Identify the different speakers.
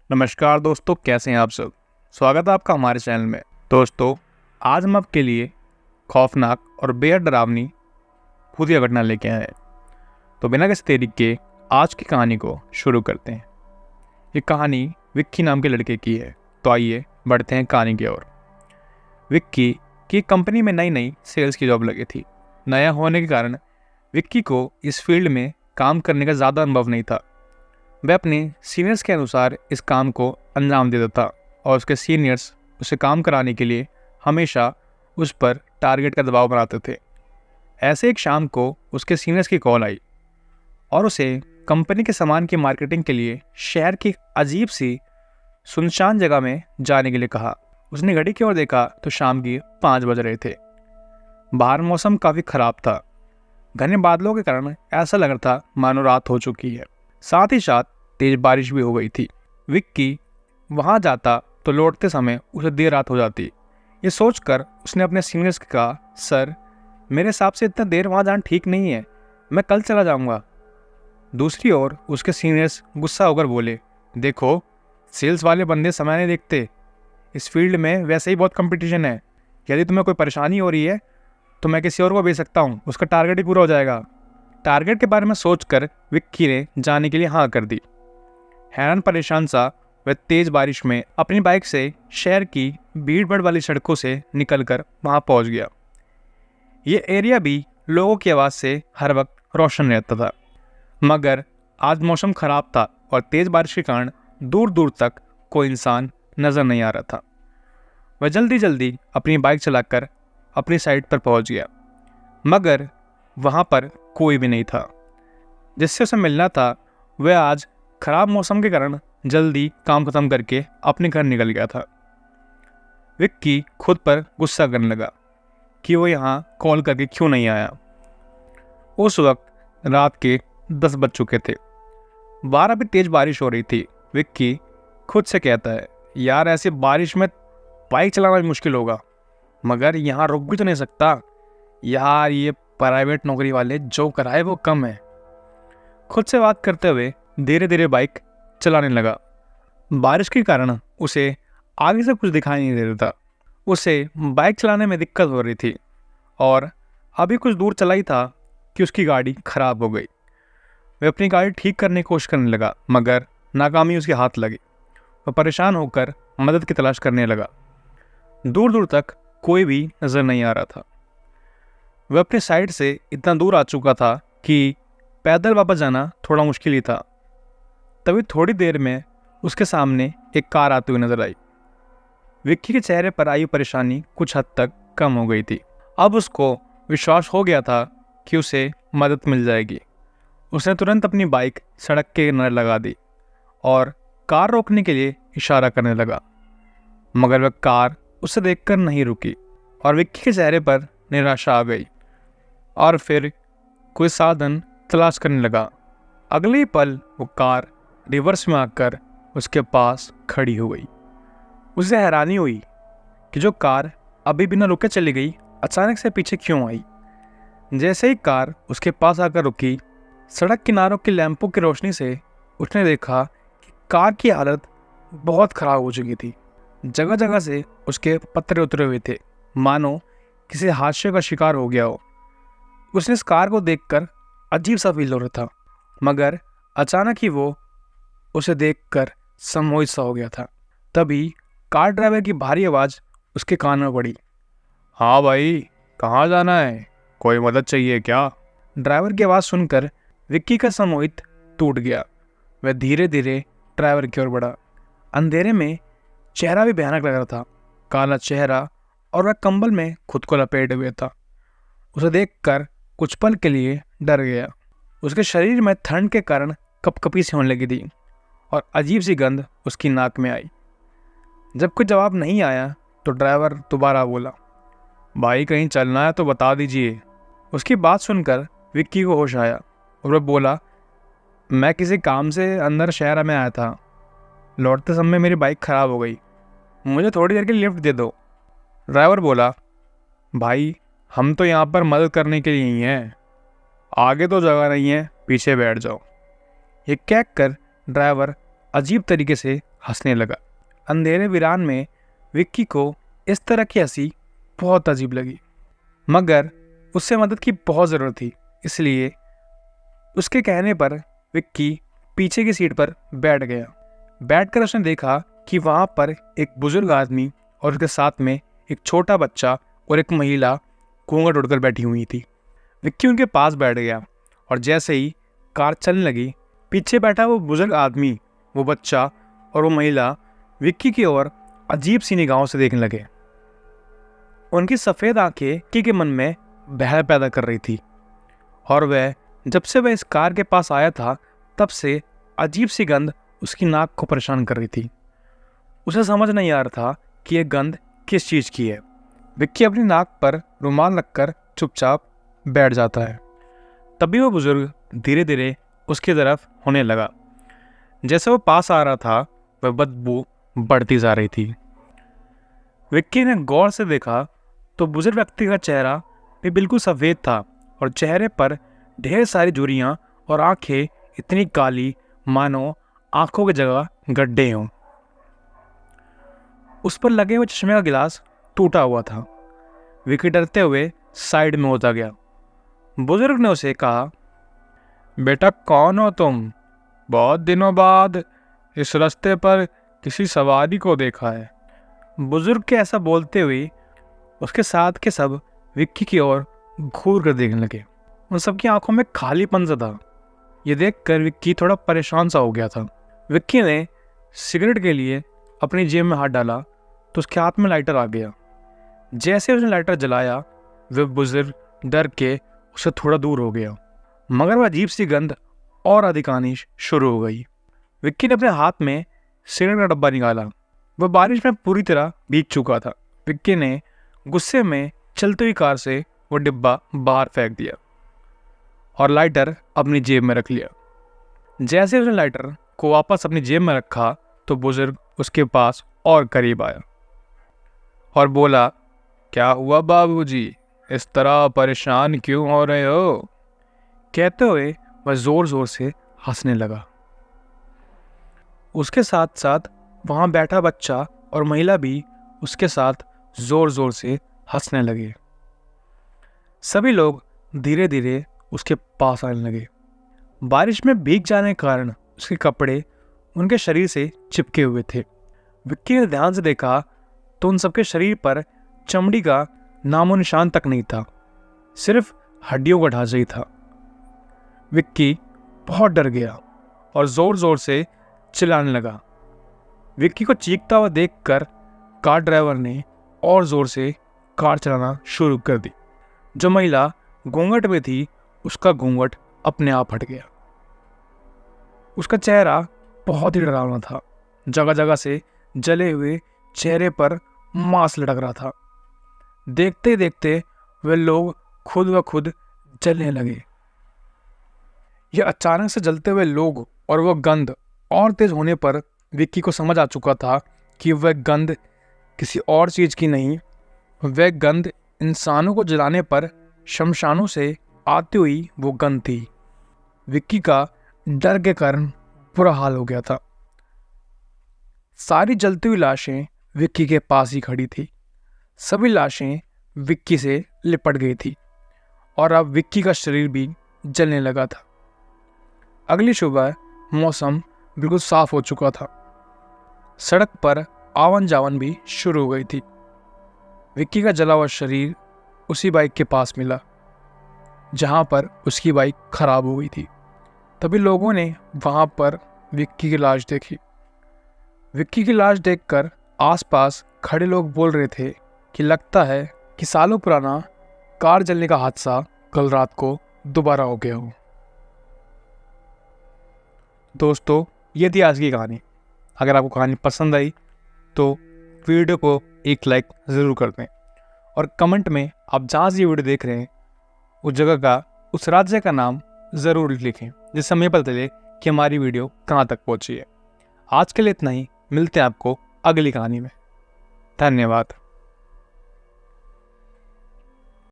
Speaker 1: नमस्कार दोस्तों, कैसे हैं आप सब। स्वागत है आपका हमारे चैनल में। दोस्तों, आज हम आपके लिए खौफनाक और बेहद डरावनी भूतिया घटना लेके आए हैं। तो बिना किसी देरी के आज की कहानी को शुरू करते हैं। ये कहानी विक्की नाम के लड़के की है। तो आइए बढ़ते हैं कहानी की ओर। विक्की की कंपनी में नई नई सेल्स की जॉब लगी थी। नया होने के कारण विक्की को इस फील्ड में काम करने का ज़्यादा अनुभव नहीं था। वह अपने सीनियर्स के अनुसार इस काम को अंजाम देता था और उसके सीनियर्स उसे काम कराने के लिए हमेशा उस पर टारगेट का दबाव बनाते थे। ऐसे एक शाम को उसके सीनियर्स की कॉल आई और उसे कंपनी के सामान की मार्केटिंग के लिए शहर की अजीब सी सुनसान जगह में जाने के लिए कहा। उसने घड़ी की ओर देखा तो शाम के 5 बज रहे थे। बाहर मौसम काफ़ी ख़राब था। घने बादलों के कारण ऐसा लग रहा था मानो रात हो चुकी है। साथ ही साथ तेज बारिश भी हो गई थी। विक्की वहां जाता तो लौटते समय उसे देर रात हो जाती। ये सोचकर उसने अपने सीनियर्स से कहा, सर मेरे हिसाब से इतना देर वहां जाना ठीक नहीं है, मैं कल चला जाऊंगा। दूसरी ओर उसके सीनियर्स गुस्सा होकर बोले, देखो सेल्स वाले बंदे समय नहीं देखते, इस फील्ड में वैसे ही बहुत कंपटीशन है। यदि तुम्हें कोई परेशानी हो रही है तो मैं किसी और को भेज सकता हूँ, उसका टारगेट ही पूरा हो जाएगा। टारगेट के बारे में सोचकर विक्की ने जाने के लिए हाँ कर दी। हैरान परेशान सा वह तेज बारिश में अपनी बाइक से शहर की भीड़ भाड़ वाली सड़कों से निकलकर वहां पहुंच गया। ये एरिया भी लोगों की आवाज़ से हर वक्त रोशन रहता था, मगर आज मौसम खराब था और तेज बारिश के कारण दूर दूर तक कोई इंसान नजर नहीं आ रहा था। वह जल्दी जल्दी अपनी बाइक चलाकर अपनी साइड पर पहुंच गया, मगर वहां पर कोई भी नहीं था जिससे उसे मिलना था। वह आज खराब मौसम के कारण जल्दी काम खत्म करके अपने घर निकल गया था। विक्की खुद पर गुस्सा करने लगा कि वो यहाँ कॉल करके क्यों नहीं आया। उस वक्त रात के 10 बज चुके थे। बाहर अभी तेज बारिश हो रही थी। विक्की खुद से कहता है, यार ऐसी बारिश में बाइक चलाना भी मुश्किल होगा, मगर यहाँ रुक भी तो नहीं सकता। यार ये प्राइवेट नौकरी वाले जो कराए वो कम है। खुद से बात करते हुए धीरे धीरे बाइक चलाने लगा। बारिश के कारण उसे आगे से कुछ दिखाई नहीं दे रहा था। उसे बाइक चलाने में दिक्कत हो रही थी और अभी कुछ दूर चला ही था कि उसकी गाड़ी खराब हो गई। वह अपनी गाड़ी ठीक करने की कोशिश करने लगा, मगर नाकामी उसके हाथ लगी। वह परेशान होकर मदद की तलाश करने लगा। दूर दूर तक कोई भी नजर नहीं आ रहा था। वह अपने साइड से इतना दूर आ चुका था कि पैदल वापस जाना थोड़ा मुश्किल ही था। तभी थोड़ी देर में उसके सामने एक कार आती हुई नजर आई। विक्की के चेहरे पर आई परेशानी कुछ हद तक कम हो गई थी। अब उसको विश्वास हो गया था कि उसे मदद मिल जाएगी। उसने तुरंत अपनी बाइक सड़क के किनारे लगा दी और कार रोकने के लिए इशारा करने लगा, मगर वह कार उसे देखकर नहीं रुकी और विक्की के चेहरे पर निराशा आ गई और फिर कोई साधन तलाश करने लगा। अगले ही पल वो कार रिवर्स में आकर उसके पास खड़ी हो गई। उसे हैरानी हुई कि जो कार अभी बिना रुके चली गई अचानक से पीछे क्यों आई। जैसे ही कार उसके पास आकर रुकी, सड़क किनारों की लैंपों की रोशनी से उसने देखा कि कार की हालत बहुत ख़राब हो चुकी थी। जगह जगह से उसके पत्रे उतरे हुए थे, मानो किसी हादसे का शिकार हो गया हो। उसने इस कार को देखकर अजीब सा फील हो रहा था, मगर अचानक ही वो उसे देखकर सम्मोहित सा हो गया था। तभी कार ड्राइवर की भारी आवाज़ उसके कान में पड़ी। हाँ भाई, कहाँ जाना है? कोई मदद चाहिए क्या? ड्राइवर की आवाज़ सुनकर विक्की का सम्मोहित टूट गया। वह धीरे धीरे ड्राइवर की ओर बढ़ा। अंधेरे में चेहरा भी भयानक लग रहा था, काला चेहरा, और वह कंबल में खुद को लपेटे हुए था। उसे देखकर कुछ पल के लिए डर गया। उसके शरीर में ठंड के कारण कपकपी सी होने लगी थी और अजीब सी गंध उसकी नाक में आई। जब कोई जवाब नहीं आया तो ड्राइवर दोबारा बोला, भाई कहीं चलना है तो बता दीजिए। उसकी बात सुनकर विक्की को होश आया और वह बोला, मैं किसी काम से अंदर शहर में आया था। लौटते समय मेरी बाइक ख़राब हो गई, मुझे थोड़ी देर के लिए लिफ्ट दे दो। ड्राइवर बोला, भाई हम तो यहाँ पर मदद करने के लिए ही हैं, आगे तो जगह नहीं है, पीछे बैठ जाओ। ये कहकर ड्राइवर अजीब तरीके से हंसने लगा। अंधेरे वीरान में विक्की को इस तरह की हंसी बहुत अजीब लगी, मगर उससे मदद की बहुत ज़रूरत थी, इसलिए उसके कहने पर विक्की पीछे की सीट पर बैठ गया। बैठकर उसने देखा कि वहाँ पर एक बुजुर्ग आदमी और उसके साथ में एक छोटा बच्चा और एक महिला घूंघट उड़कर बैठी हुई थी। विक्की उनके पास बैठ गया और जैसे ही कार चलने लगी, पीछे बैठा वो बुजुर्ग आदमी, वो बच्चा और वो महिला विक्की की ओर अजीब सी निगाहों से देखने लगे। उनकी सफ़ेद आंखें विक्की के मन में बहल पैदा कर रही थी और जब से वह इस कार के पास आया था तब से अजीब सी गंध उसकी नाक को परेशान कर रही थी। उसे समझ नहीं आ रहा था कि यह गंध किस चीज़ की है। विक्की अपनी नाक पर रुमाल रखकर चुपचाप बैठ जाता है। तभी वो बुजुर्ग धीरे धीरे उसकी तरफ होने लगा। जैसे वो पास आ रहा था वह बदबू बढ़ती जा रही थी। विक्की ने गौर से देखा तो बुजुर्ग व्यक्ति का चेहरा भी बिल्कुल सफ़ेद था और चेहरे पर ढेर सारी झुर्रियाँ और आंखें इतनी काली मानो आंखों की जगह गड्ढे हों। उस पर लगे हुए चश्मे का गिलास टूटा हुआ था। विक्की डरते हुए साइड में होता गया। बुजुर्ग ने उसे कहा, बेटा कौन हो तुम? बहुत दिनों बाद इस रास्ते पर किसी सवारी को देखा है। बुजुर्ग के ऐसा बोलते हुए उसके साथ के सब विक्की की ओर घूर कर देखने लगे। उन सबकी आंखों में खालीपन सा था। ये देखकर विक्की थोड़ा परेशान सा हो गया था। विक्की ने सिगरेट के लिए अपनी जेब में हाथ डाला तो उसके हाथ में लाइटर आ गया। जैसे उसने लाइटर जलाया वह बुजुर्ग डर के उससे थोड़ा दूर हो गया, मगर वह अजीब सी गंध और अधिक आनी शुरू हो गई। विक्की ने अपने हाथ में सिगरेट का डब्बा निकाला। वह बारिश में पूरी तरह भीग चुका था। विक्की ने गुस्से में चलती हुई कार से वो डिब्बा बाहर फेंक दिया और लाइटर अपनी जेब में रख लिया। जैसे उसने लाइटर को वापस अपनी जेब में रखा तो बुजुर्ग उसके पास और करीब आया और बोला, क्या हुआ बाबूजी, इस तरह परेशान क्यों हो रहे हो? कहते हुए वह जोर जोर से हंसने लगा। उसके साथ साथ वहाँ बैठा बच्चा और महिला भी उसके साथ जोर जोर से हंसने लगे। सभी लोग धीरे धीरे उसके पास आने लगे। बारिश में भीग जाने के कारण उसके कपड़े उनके शरीर से चिपके हुए थे। विक्की ने ध्यान से देखा तो उन सबके शरीर पर चमड़ी का नामो निशान तक नहीं था, सिर्फ हड्डियों का ढांचा ही था। विक्की बहुत डर गया और जोर जोर से चिल्लाने लगा। विक्की को चीखता हुआ देखकर कार ड्राइवर ने और जोर से कार चलाना शुरू कर दी। जो महिला घूंघट में थी उसका घूंघट अपने आप हट गया। उसका चेहरा बहुत ही डरावना था। जगह जगह से जले हुए चेहरे पर मांस लटक रहा था। देखते ही देखते वे लोग खुद व खुद जलने लगे। यह अचानक से जलते हुए लोग और वह गंध और तेज होने पर विक्की को समझ आ चुका था कि वह गंध किसी और चीज़ की नहीं, वह गंध इंसानों को जलाने पर शमशानों से आती हुई वो गंध थी। विक्की का डर के कारण बुरा हाल हो गया था। सारी जलती हुई लाशें विक्की के पास ही खड़ी थी। सभी लाशें विक्की से लिपट गई थी और अब विक्की का शरीर भी जलने लगा था। अगली सुबह मौसम बिल्कुल साफ हो चुका था। सड़क पर आवन जावन भी शुरू हो गई थी। विक्की का जला हुआ शरीर उसी बाइक के पास मिला जहां पर उसकी बाइक खराब हो गई थी। तभी लोगों ने वहां पर विक्की की लाश देखी। विक्की की लाश देखकर आसपास खड़े लोग बोल रहे थे कि लगता है कि सालों पुराना कार जलने का हादसा कल रात को दोबारा हो गया हो। दोस्तों, ये थी आज की कहानी। अगर आपको कहानी पसंद आई तो वीडियो को एक लाइक ज़रूर कर दें और कमेंट में आप जहाँ से ये वीडियो देख रहे हैं उस जगह का, उस राज्य का नाम ज़रूर लिखें, जिससे हमें पता चले कि हमारी वीडियो कहाँ तक पहुँची है। आज के लिए इतना ही। मिलते हैं आपको अगली कहानी में। धन्यवाद।